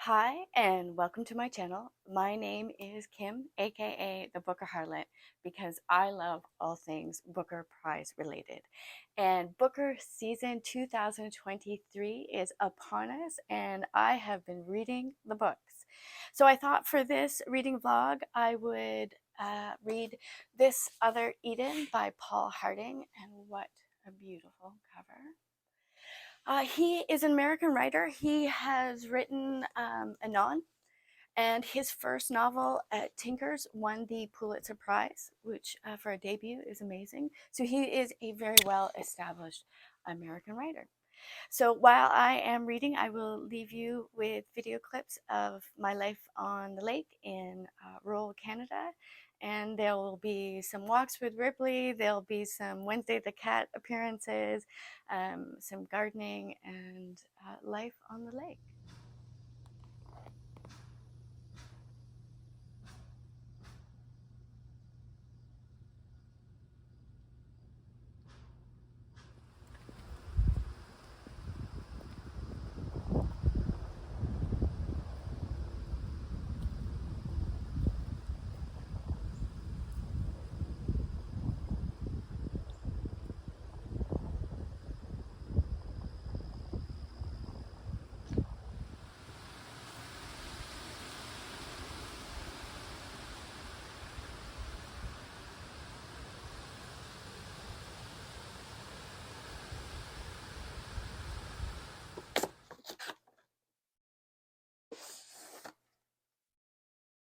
Hi, and welcome to my channel. My name is Kim, aka the Booker Harlot, because I love all things Booker Prize related. And Booker season 2023 is upon us, and I have been reading the books. So I thought for this reading vlog, I would read This Other Eden by Paul Harding, and what a beautiful cover. He is an American writer. He has written Anon, and his first novel, Tinkers, won the Pulitzer Prize, which for a debut is amazing. So he is a very well established American writer. So while I am reading, I will leave you with video clips of my life on the lake in rural Canada. And there will be some walks with Ripley, there'll be some Wednesday the Cat appearances, some gardening, and life on the lake.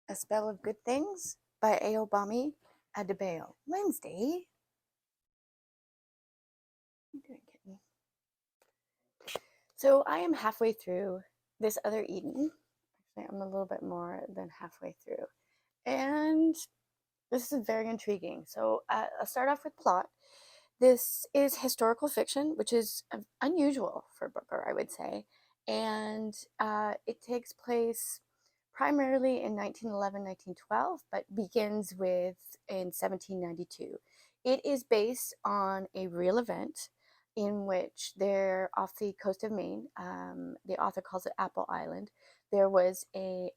A Spell of Good Things by Ayobami Adebayo. Wednesday? What are you doing, kitten? So I am halfway through This Other Eden. Actually, I'm a little bit more than halfway through. And this is very intriguing. So I'll start off with plot. This is historical fiction, which is unusual for Booker, I would say. And it takes place primarily in 1911, 1912, but begins with in 1792. It is based on a real event in which they're off the coast of Maine. The author calls it Apple Island. There was a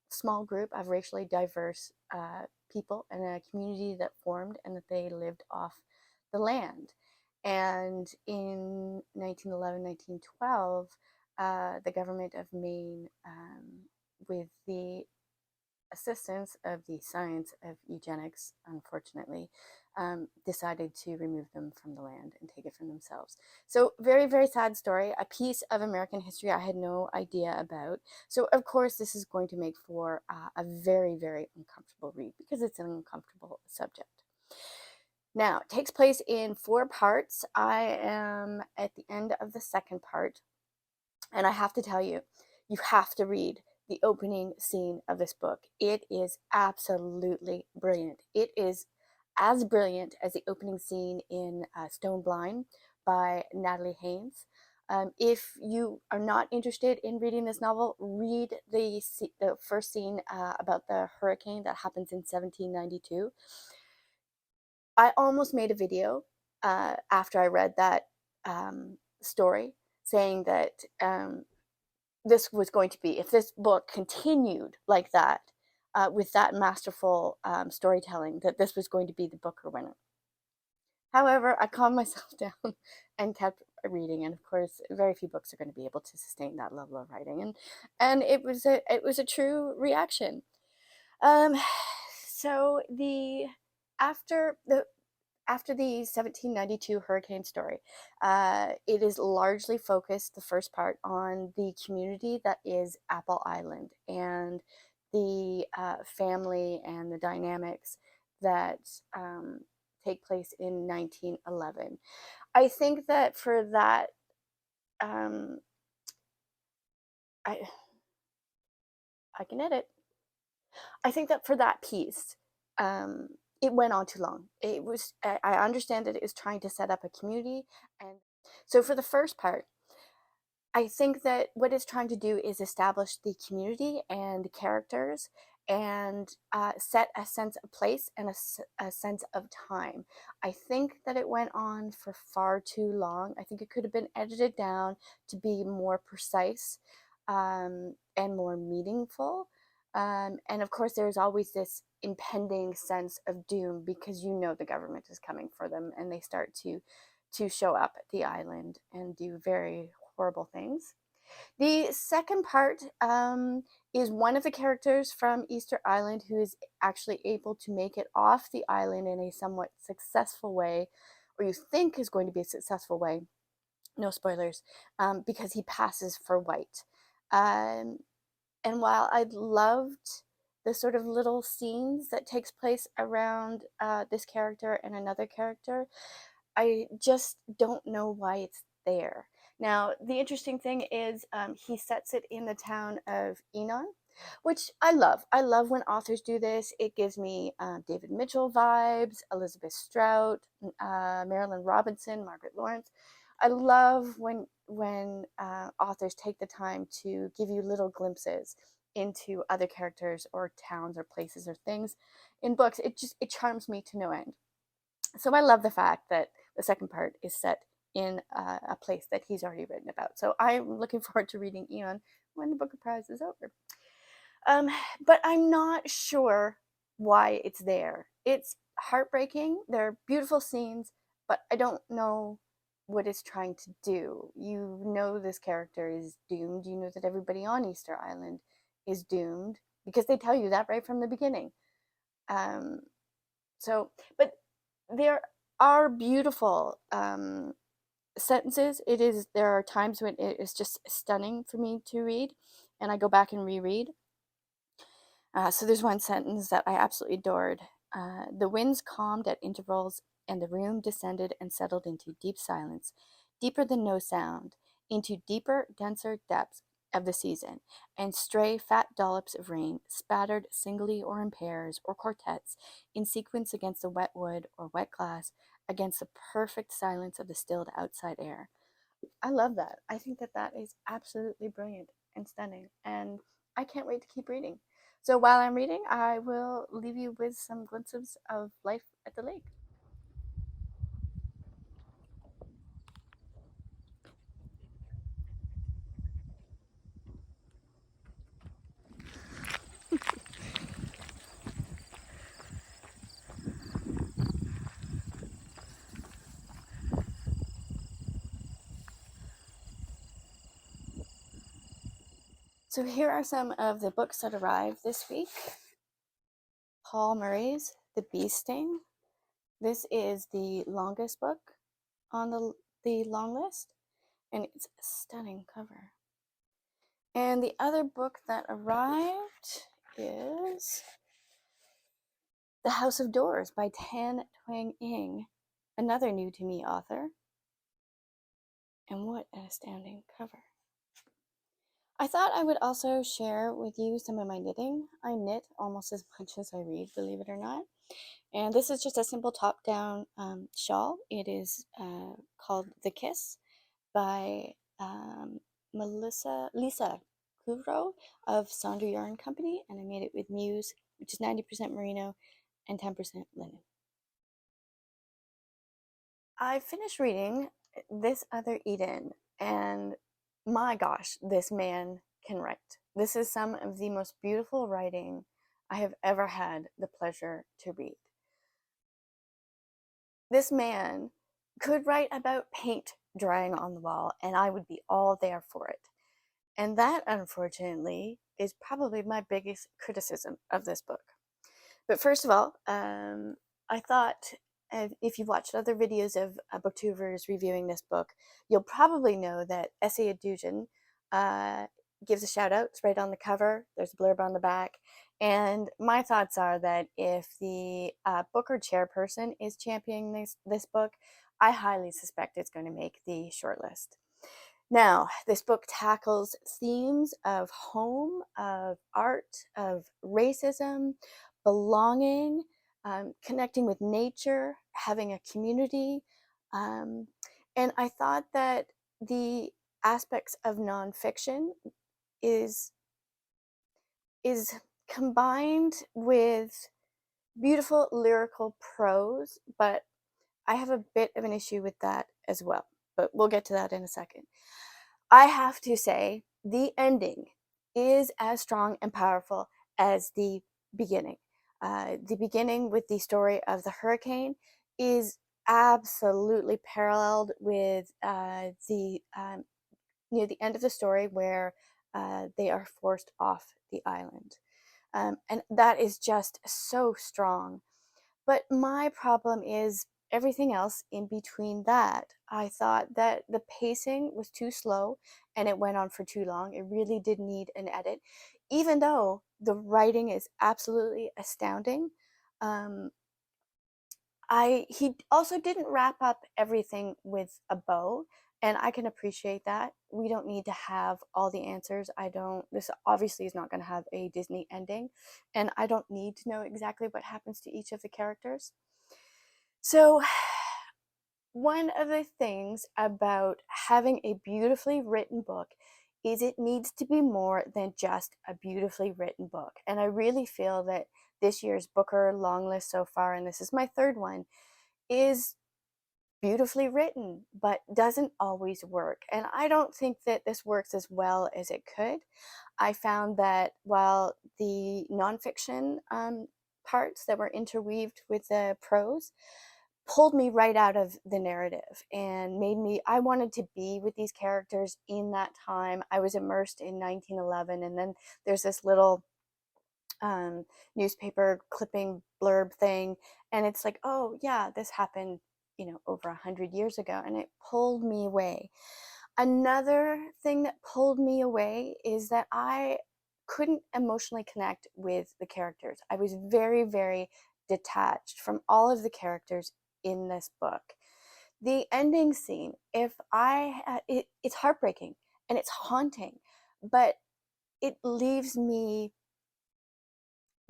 small group of racially diverse people and a community that formed, and that they lived off the land. And in 1911, 1912, the government of Maine, with the assistance of the science of eugenics, unfortunately, decided to remove them from the land and take it for themselves. So very, very sad story, a piece of American history I had no idea about. So of course this is going to make for a very, very uncomfortable read, because it's an uncomfortable subject. Now, it takes place in 4 parts. I am at the end of the second part, and I have to tell you, you have to read the opening scene of this book. It is absolutely brilliant. It is as brilliant as the opening scene in Stone Blind by Natalie Haynes. If you are not interested in reading this novel, read the first scene about the hurricane that happens in 1792. I almost made a video after I read that story, saying that this was going to be, if this book continued like that, with that masterful storytelling, that this was going to be the Booker winner. However, I calmed myself down and kept reading, and of course, very few books are going to be able to sustain that level of writing, and it was a true reaction. Um, so the after the after the 1792 hurricane story, it is largely focused, the first part, on the community that is Apple Island, and the family and the dynamics that take place in 1911. I think that for that, um, I, I can edit. I think that for that piece, um, it went on too long. It was, I understand that it was trying to set up a community. And so for the first part, I think that what it's trying to do is establish the community and the characters, and set a sense of place and a sense of time. I think that it went on for far too long. I think it could have been edited down to be more precise. and more meaningful. And of course, there's always this impending sense of doom because you know the government is coming for them, and they start to show up at the island and do very horrible things. The second part is one of the characters from Easter Island who is actually able to make it off the island in a somewhat successful way, or you think is going to be a successful way. No spoilers, because he passes for white. Um, and while I loved the sort of little scenes that takes place around this character and another character, I just don't know why it's there. Now, the interesting thing is he sets it in the town of Enon, which I love. I love when authors do this. It gives me David Mitchell vibes, Elizabeth Strout, Marilyn Robinson, Margaret Lawrence. I love when authors take the time to give you little glimpses into other characters or towns or places or things in books. It charms me to no end. So I love the fact that the second part is set in a place that he's already written about. So I'm looking forward to reading Eon when the Booker Prize is over. Um, but I'm not sure why it's there. It's heartbreaking. There are beautiful scenes, but I don't know what it's trying to do. You know this character is doomed. You know that everybody on Easter Island is doomed because they tell you that right from the beginning. Um, but there are beautiful sentences. There are times when it is just stunning for me to read, and I go back and reread. So there's one sentence that I absolutely adored. The winds calmed at intervals, and the room descended and settled into deep silence, deeper than no sound, into deeper, denser depths of the season, and stray fat dollops of rain spattered singly or in pairs or quartets in sequence against the wet wood or wet glass, against the perfect silence of the stilled outside air. I love that. I think that that is absolutely brilliant and stunning, and I can't wait to keep reading. So while I'm reading, I will leave you with some glimpses of life at the lake. So here are some of the books that arrived this week. Paul Murray's The Bee Sting. This is the longest book on the long list, and it's a stunning cover. And the other book that arrived is The House of Doors by Tan Twang Ing, another new to me author. And what an astounding cover. I thought I would also share with you some of my knitting. I knit almost as much as I read, believe it or not. And this is just a simple top-down shawl. It is called The Kiss by Lisa Kuvro of Sonder Yarn Company, and I made it with Muse, which is 90% merino and 10% linen. I finished reading This Other Eden, and my gosh, this man can write. This is some of the most beautiful writing I have ever had the pleasure to read. This man could write about paint drying on the wall, and I would be all there for it. And that, unfortunately, is probably my biggest criticism of this book. But first of all, I thought if you've watched other videos of booktubers reviewing this book, you'll probably know that Essay Addusion gives a shout out. It's right on the cover. There's a blurb on the back. And my thoughts are that if the Booker chairperson is championing this book, I highly suspect it's going to make the shortlist. Now, this book tackles themes of home, of art, of racism, belonging, connecting with nature, having a community. Um, and I thought that the aspects of nonfiction is is combined with beautiful lyrical prose, but I have a bit of an issue with that as well. But we'll get to that in a second. I have to say the ending is as strong and powerful as the beginning. The beginning with the story of the hurricane is absolutely paralleled with the near the end of the story where they are forced off the island. And that is just so strong. But my problem is everything else in between that. I thought that the pacing was too slow and it went on for too long. It really did need an edit, even though the writing is absolutely astounding. Um, he also didn't wrap up everything with a bow, and I can appreciate that. We don't need to have all the answers. I don't This obviously is not going to have a Disney ending, and I don't need to know exactly what happens to each of the characters. So, one of the things about having a beautifully written book is it needs to be more than just a beautifully written book. And I really feel that this year's Booker long list so far, and this is my third one, is beautifully written, but doesn't always work. And I don't think that this works as well as it could. I found that while the nonfiction parts that were interweaved with the prose pulled me right out of the narrative and made me, I wanted to be with these characters in that time. I was immersed in 1911, and then there's this little um, newspaper clipping blurb thing, and it's like, oh yeah, this happened, over 100 years ago, and it pulled me away. Another thing that pulled me away is that I couldn't emotionally connect with the characters. I was very, very detached from all of the characters in this book. The ending scene, if it's heartbreaking and it's haunting, but it leaves me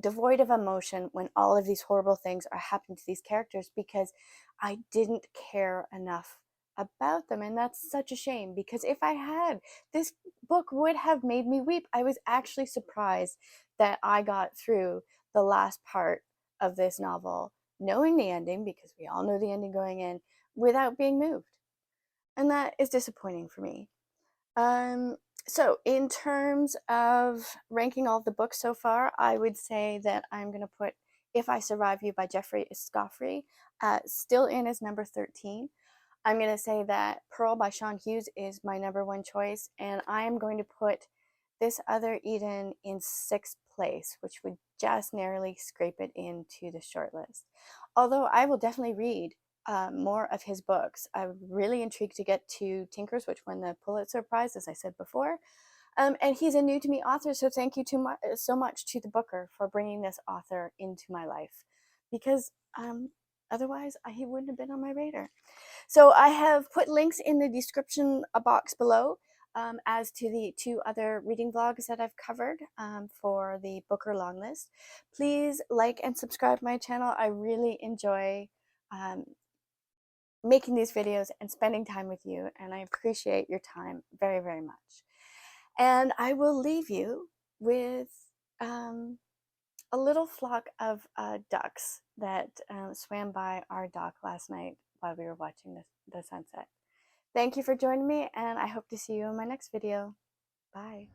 devoid of emotion when all of these horrible things are happening to these characters because I didn't care enough about them. And that's such a shame because if I had, this book would have made me weep. I was actually surprised that I got through the last part of this novel knowing the ending, because we all know the ending going in, without being moved. And that is disappointing for me. Um, so in terms of ranking all the books so far, I would say that I'm going to put If I Survive You by Jeffrey Escoffrey still in as number 13. I'm going to say that Pearl by Sean Hughes is my number one choice, and I am going to put This Other Eden in sixth place, which would just narrowly scrape it into the shortlist. Although I will definitely read more of his books. I'm really intrigued to get to Tinkers, which won the Pulitzer Prize, as I said before. And he's a new to me author, so thank you so much to the Booker for bringing this author into my life, because otherwise he wouldn't have been on my radar. So I have put links in the description box below as to the two other reading vlogs that I've covered for the Booker long list. Please like and subscribe to my channel. I really enjoy um, making these videos and spending time with you, and I appreciate your time very, very much. And I will leave you with a little flock of ducks that swam by our dock last night while we were watching the sunset. Thank you for joining me, and I hope to see you in my next video. Bye.